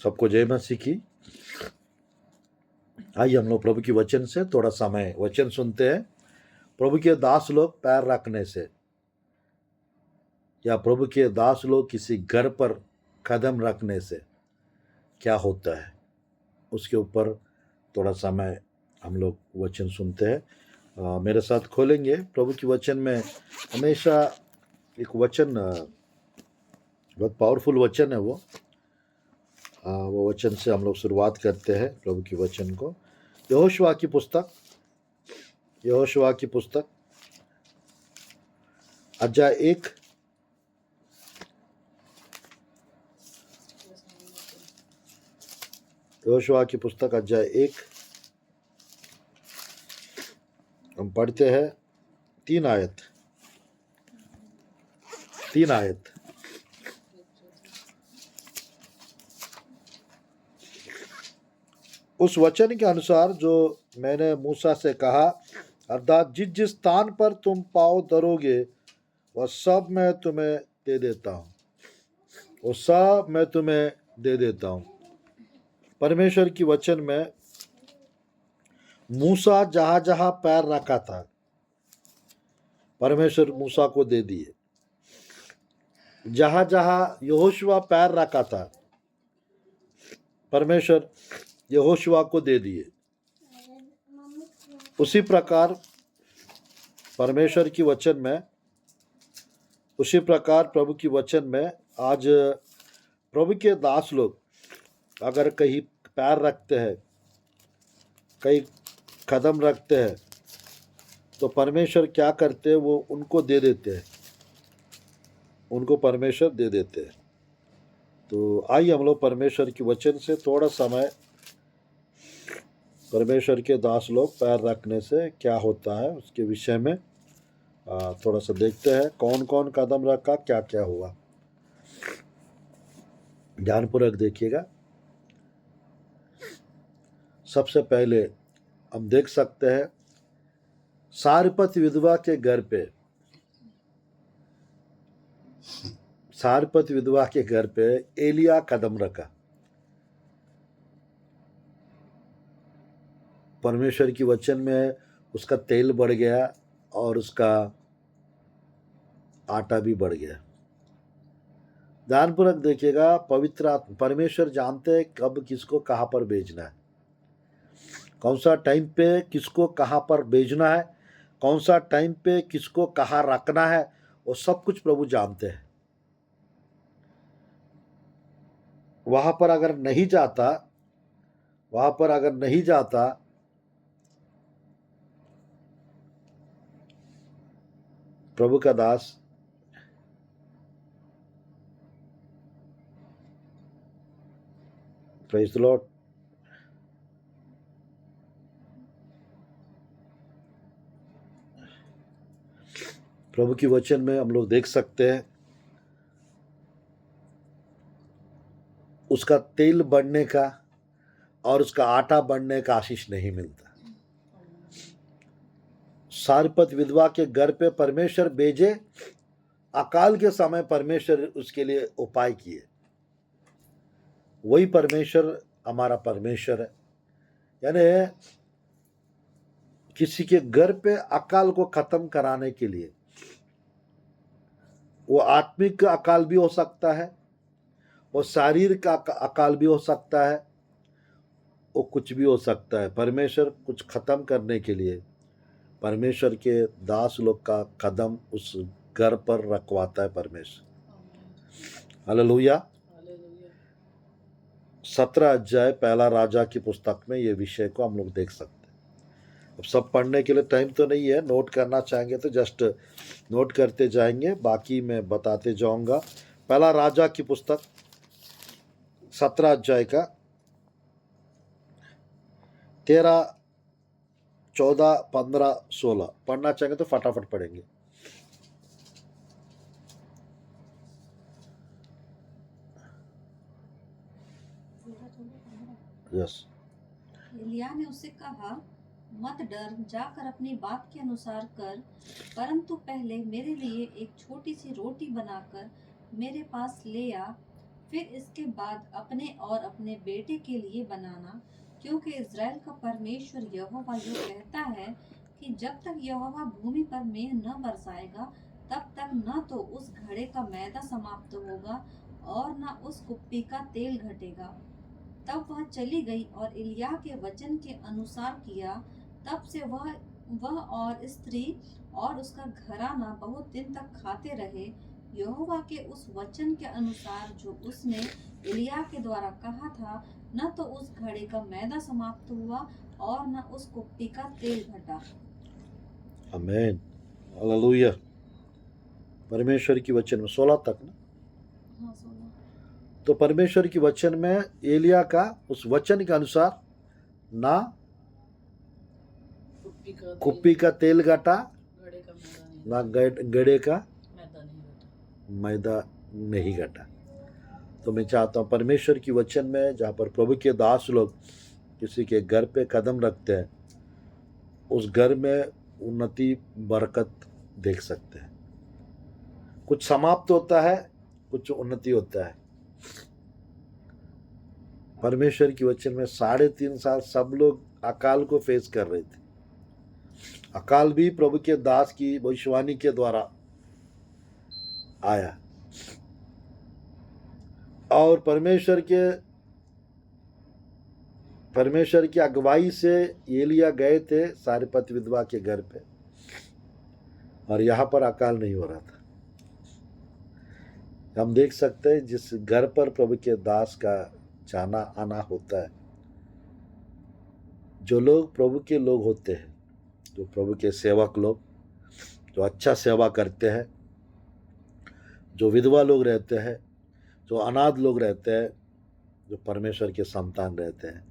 सबको जय मसीह की। आइए हम लोग प्रभु की वचन से थोड़ा समय वचन सुनते हैं। प्रभु के दास लोग पैर रखने से या प्रभु के दास लोग किसी घर पर कदम रखने से क्या होता है, उसके ऊपर थोड़ा समय हम लोग वचन सुनते हैं। मेरे साथ खोलेंगे प्रभु की वचन में। हमेशा एक वचन बहुत पावरफुल वचन है वो वचन से हम लोग शुरुआत करते हैं प्रभु की वचन को। यहोशुआ की पुस्तक अध्याय 1 यहोशुआ की पुस्तक अध्याय 1 हम पढ़ते हैं 3 आयत। उस वचन के अनुसार जो मैंने मूसा से कहा, अर्थात जिस जिस स्थान पर तुम पाँव धरोगे वह सब मैं तुम्हें दे देता हूँ। परमेश्वर की वचन में मूसा जहाँ जहाँ पैर रखा था परमेश्वर मूसा को दे दिए। जहाँ जहाँ यहोशुआ पैर रखा था परमेश्वर यहोशुआ को दे दिए। उसी प्रकार परमेश्वर की वचन में, उसी प्रकार प्रभु की वचन में आज प्रभु के दास लोग अगर कहीं पैर रखते हैं, कहीं कदम रखते हैं, तो परमेश्वर क्या करते हैं, वो उनको दे देते हैं, उनको परमेश्वर दे देते हैं। तो आइए हम लोग परमेश्वर की वचन से थोड़ा समय परमेश्वर के दास लोग पैर रखने से क्या होता है उसके विषय में थोड़ा सा देखते हैं। कौन कौन कदम रखा, क्या क्या हुआ, ध्यानपूर्वक देखिएगा। सबसे पहले हम देख सकते हैं सारपत विधवा के घर पे एलिया कदम रखा। परमेश्वर की वचन में उसका तेल बढ़ गया और उसका आटा भी बढ़ गया। ध्यानपूर्वक देखिएगा। पवित्र परमेश्वर जानते हैं कब किसको कहाँ पर भेजना है, कौन सा टाइम पे किसको कहाँ पर भेजना है, कौन सा टाइम पे किसको कहाँ रखना है, वो सब कुछ प्रभु जानते हैं। वहां पर अगर नहीं जाता प्रभु का दास प्रेज़ द लॉर्ड, प्रभु की वचन में हम लोग देख सकते हैं उसका तेल बढ़ने का और उसका आटा बढ़ने का आशीष नहीं मिलता। सारपत विधवा के घर पे परमेश्वर भेजे, अकाल के समय परमेश्वर उसके लिए उपाय किए। वही परमेश्वर हमारा परमेश्वर है। यानी किसी के घर पे अकाल को खत्म कराने के लिए, वो आत्मिक अकाल भी हो सकता है, वो शारीरिक अकाल भी हो सकता है, वो कुछ भी हो सकता है। परमेश्वर कुछ खत्म करने के लिए परमेश्वर के दास लोग का कदम उस घर पर रखवाता है परमेश्वर। हालेलुया। 17 अध्याय पहला राजा की पुस्तक में ये विषय को हम लोग देख सकते हैं। अब सब पढ़ने के लिए टाइम तो नहीं है, नोट करना चाहेंगे तो जस्ट नोट करते जाएंगे, बाकी मैं बताते जाऊंगा। पहला राजा की पुस्तक 17 अध्याय का 13, 14, 15, 16 पढ़ना चाहेंगे तो फटाफट पढ़ेंगे। यस। एलिया ने उससे कहा, मत डर, जाकर अपनी बात के अनुसार कर, परंतु पहले मेरे लिए एक छोटी सी रोटी बनाकर मेरे पास ले आ, फिर इसके बाद अपने और अपने बेटे के लिए बनाना, क्योंकि इज़राइल का परमेश्वर यहोवा यूँ कहता है कि जब तक यहोवा भूमि पर मेंह न बरसाएगा, तब तक न तो उस घड़े का मैदा समाप्त होगा और न उस कुप्पी का तेल घटेगा। तब वह चली गई और एलिय्याह के वचन के अनुसार किया। तब से वह और स्त्री और उसका घराना बहुत दिन तक खाते रहे, यहोवा के उस वचन के अनुसार जो उसने एलिय्याह के द्वारा कहा था। न तो उस घड़े का मैदा समाप्त हुआ और न उस कुप्पी का तेल घटा। आमीन, हालेलुया। परमेश्वर की वचन में 16 तक ना, हाँ, 16। तो परमेश्वर की वचन में एलिया का उस वचन के अनुसार ना कुप्पी का तेल घटा, ना गड़े का मैदा नहीं घटा। तो मैं चाहता हूँ परमेश्वर की वचन में जहाँ पर प्रभु के दास लोग किसी के घर पे कदम रखते हैं, उस घर में उन्नति बरकत देख सकते हैं। कुछ समाप्त होता है, कुछ उन्नति होता है। परमेश्वर की वचन में 3.5 साल सब लोग अकाल को फेस कर रहे थे। अकाल भी प्रभु के दास की भविष्यवाणी के द्वारा आया और परमेश्वर की अगुवाई से एलिया गए थे सारेपत विधवा के घर पे, और यहाँ पर अकाल नहीं हो रहा था। हम देख सकते हैं जिस घर पर प्रभु के दास का जाना आना होता है, जो लोग प्रभु के लोग होते हैं, जो प्रभु के सेवक लोग, जो अच्छा सेवा करते हैं, जो विधवा लोग रहते हैं, जो अनाथ लोग रहते हैं, जो परमेश्वर के संतान रहते हैं,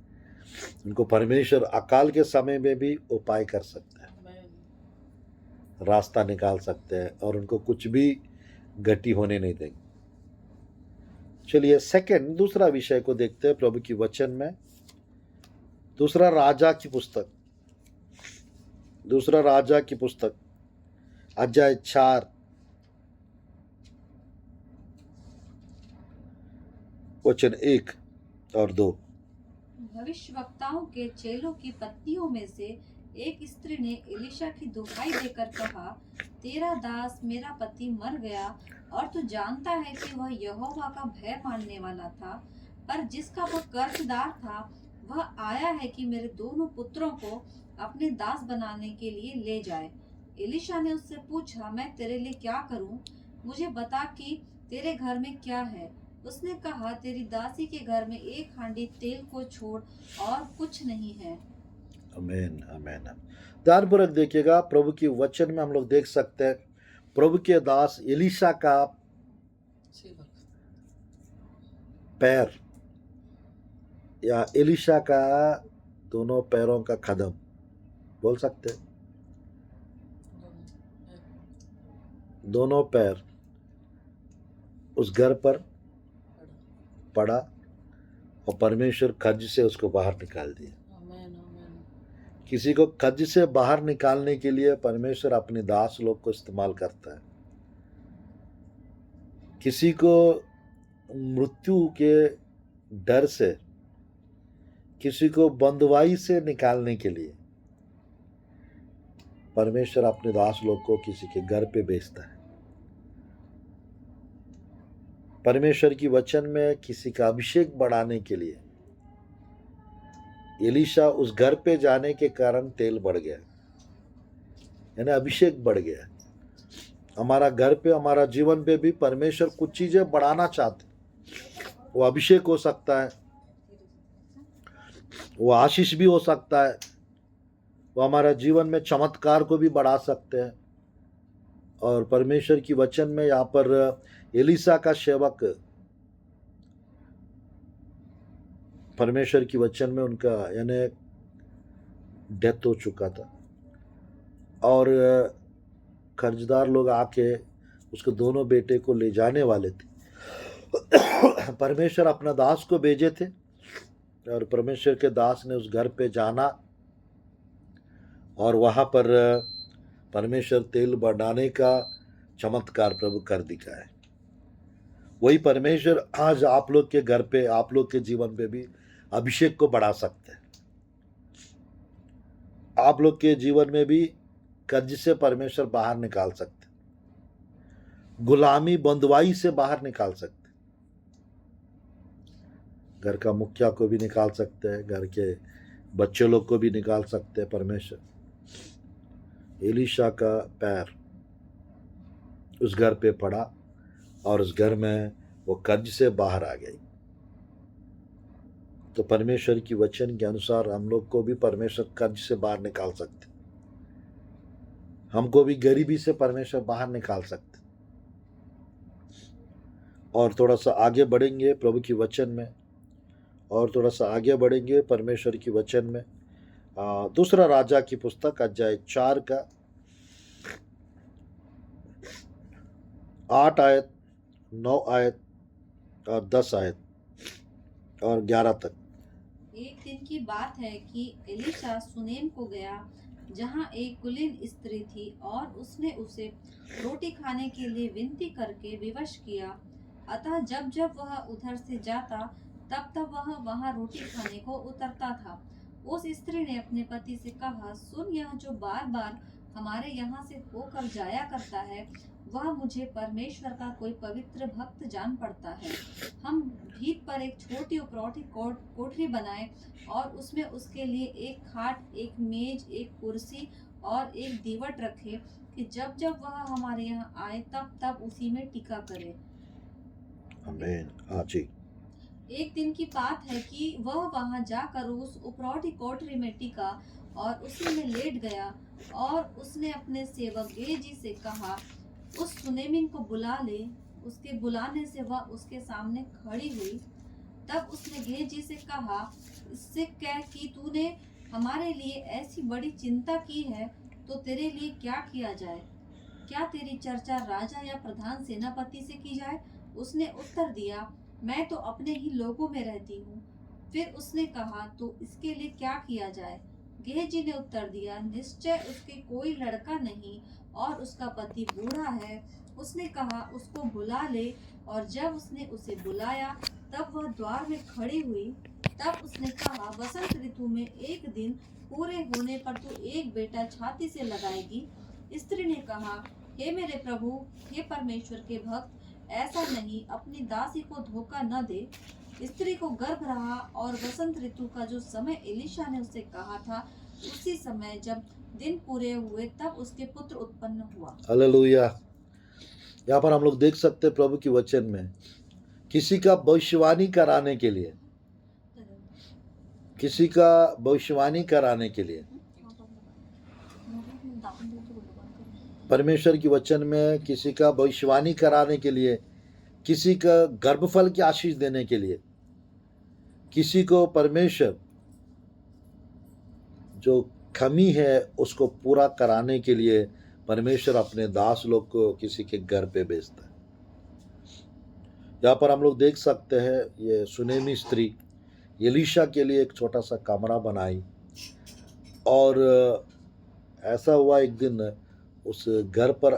उनको परमेश्वर अकाल के समय में भी उपाय कर सकते हैं, रास्ता निकाल सकते हैं और उनको कुछ भी गति होने नहीं देंगे। चलिए दूसरा विषय को देखते हैं प्रभु की वचन में। दूसरा राजा की पुस्तक अध्याय 4 वचन 1 और 2। भविष्यवक्ताओं के चेलों की पत्नियों में से एक स्त्री ने एलीशा की दुहाई देकर कहा, तेरा दास मेरा पति मर गया और तू जानता है कि वह यहोवा का भय मानने वाला था, पर जिसका वह कर्जदार था वह आया है कि मेरे दोनों पुत्रों को अपने दास बनाने के लिए ले जाए। एलीशा ने उससे पूछा, मैं तेरे लिए क्या करूं? मुझे बता कि तेरे घर में क्या है। उसने कहा, तेरी दासी के घर में 1 हांडी तेल को छोड़ और कुछ नहीं है। आमीन, आमीन। ध्यानपूर्वक देखिएगा, प्रभु की वचन में हम लोग देख सकते हैं प्रभु के दास एलीशा का पैर या एलीशा का दोनों पैरों का कदम बोल सकते हैं, दोनों पैर उस घर पर पड़ा और परमेश्वर कर्ज से उसको बाहर निकाल दिया। किसी को कर्ज से बाहर निकालने के लिए परमेश्वर अपने दास लोग को इस्तेमाल करता है। किसी को मृत्यु के डर से, किसी को बंधुआई से निकालने के लिए परमेश्वर अपने दास लोग को किसी के घर पे भेजता है। परमेश्वर की वचन में किसी का अभिषेक बढ़ाने के लिए एलीशा उस घर पे जाने के कारण तेल बढ़ गया, यानी अभिषेक बढ़ गया। हमारा घर पे, हमारा जीवन पे भी परमेश्वर कुछ चीजें बढ़ाना चाहते। वो अभिषेक हो सकता है, वो आशीष भी हो सकता है, वो हमारा जीवन में चमत्कार को भी बढ़ा सकते हैं। और परमेश्वर की वचन में यहाँ पर एलीशा का सेवक, परमेश्वर की वचन में उनका यानी डेथ हो चुका था और कर्जदार लोग आके उसके दोनों बेटे को ले जाने वाले थे। परमेश्वर अपना दास को भेजे थे और परमेश्वर के दास ने उस घर पे जाना और वहाँ पर परमेश्वर तेल बढ़ाने का चमत्कार प्रभु कर दिखाए। वही परमेश्वर आज आप लोग के घर पे, आप लोग के जीवन पे भी अभिषेक को बढ़ा सकते हैं। आप लोग के जीवन में भी कर्ज से परमेश्वर बाहर निकाल सकते हैं, गुलामी बंधुआई से बाहर निकाल सकते हैं, घर का मुखिया को भी निकाल सकते हैं, घर के बच्चे लोग को भी निकाल सकते हैं परमेश्वर। एलीशा का पैर उस घर पे पड़ा और उस घर में वो कर्ज से बाहर आ गई। तो परमेश्वर की वचन के अनुसार हम लोग को भी परमेश्वर कर्ज से बाहर निकाल सकते, हमको भी गरीबी से परमेश्वर बाहर निकाल सकते। और थोड़ा सा आगे बढ़ेंगे प्रभु की वचन में, और थोड़ा सा आगे बढ़ेंगे परमेश्वर की वचन में। दूसरा राजा की पुस्तक अध्याय 4 का 8 आयत, 9 आयत और 10 आयत और 11 तक। एक दिन की बात है कि एलीशा सुनेम को गया, जहाँ एक कुलीन स्त्री थी, और उसने उसे रोटी खाने के लिए विनती करके विवश किया। अतः जब जब वह उधर से जाता, तब तब वह वहाँ रोटी खाने को उतरता था। उस स्त्री ने अपने पति से कहा, सुन, यह जो बार बार हमारे यहाँ से होकर जाया करता है, वह मुझे परमेश्वर का कोई पवित्र भक्त जान पड़ता है। हम भीत पर एक छोटी उपरौठी कोठरी बनाए और उसमें उसके लिए एक खाट, एक मेज, एक कुर्सी और एक दीवट रखे, कि जब जब वह हमारे यहाँ आए तब तब उसी में टिका करे। आमीन। हाँ जी। एक दिन की बात है कि वह वहां जाकर उस उपरौठी कोठरी में टिका और उसी में लेट गया, और उसने अपने सेवक गेजी से कहा, उस सुनेमिन को बुला ले। उसके बुलाने से वह उसके सामने खड़ी हुई। तब उसने गेजी से कहा, इससे कह कि तूने हमारे लिए ऐसी बड़ी चिंता की है, तो तेरे लिए क्या किया जाए? क्या तेरी चर्चा राजा या प्रधान सेनापति से की जाए? उसने उत्तर दिया, मैं तो अपने ही लोगों में रहती हूँ। फिर उसने कहा, तो इसके लिए क्या किया जाए? गेहजी ने उत्तर दिया, निश्चय उसके कोई लड़का नहीं और उसका पति बूढ़ा है। उसने कहा, उसको बुला ले। और जब उसने उसे बुलाया, तब वह द्वार में खड़ी हुई। तब उसने कहा, वसंत ऋतु में एक दिन पूरे होने पर तू एक बेटा छाती से लगाएगी। स्त्री ने कहा, हे मेरे प्रभु, हे परमेश्वर के भक्त, ऐसा नहीं, अपनी दासी को धोखा न दे। स्त्री को गर्भ रहा, और वसंत ऋतु का जो समय एलीशा ने उसे कहा था, उसी समय जब दिन पूरे हुए, तब उसके पुत्र उत्पन्न हुआ। हालेलुया। यहाँ पर हम लोग देख सकते हैं प्रभु की वचन में, किसी का भविष्यवाणी कराने के लिए, किसी का भविष्यवाणी कराने के लिए परमेश्वर की वचन में, किसी का भविष्यवाणी कराने के लिए, किसी का गर्भफल की आशीष देने के लिए, किसी को परमेश्वर जो कमी है उसको पूरा कराने के लिए परमेश्वर अपने दास लोग को किसी के घर पे भेजता है। यहाँ पर हम लोग देख सकते हैं, ये सुनेमी स्त्री एलीशा के लिए एक छोटा सा कमरा बनाई, और ऐसा हुआ एक दिन उस घर पर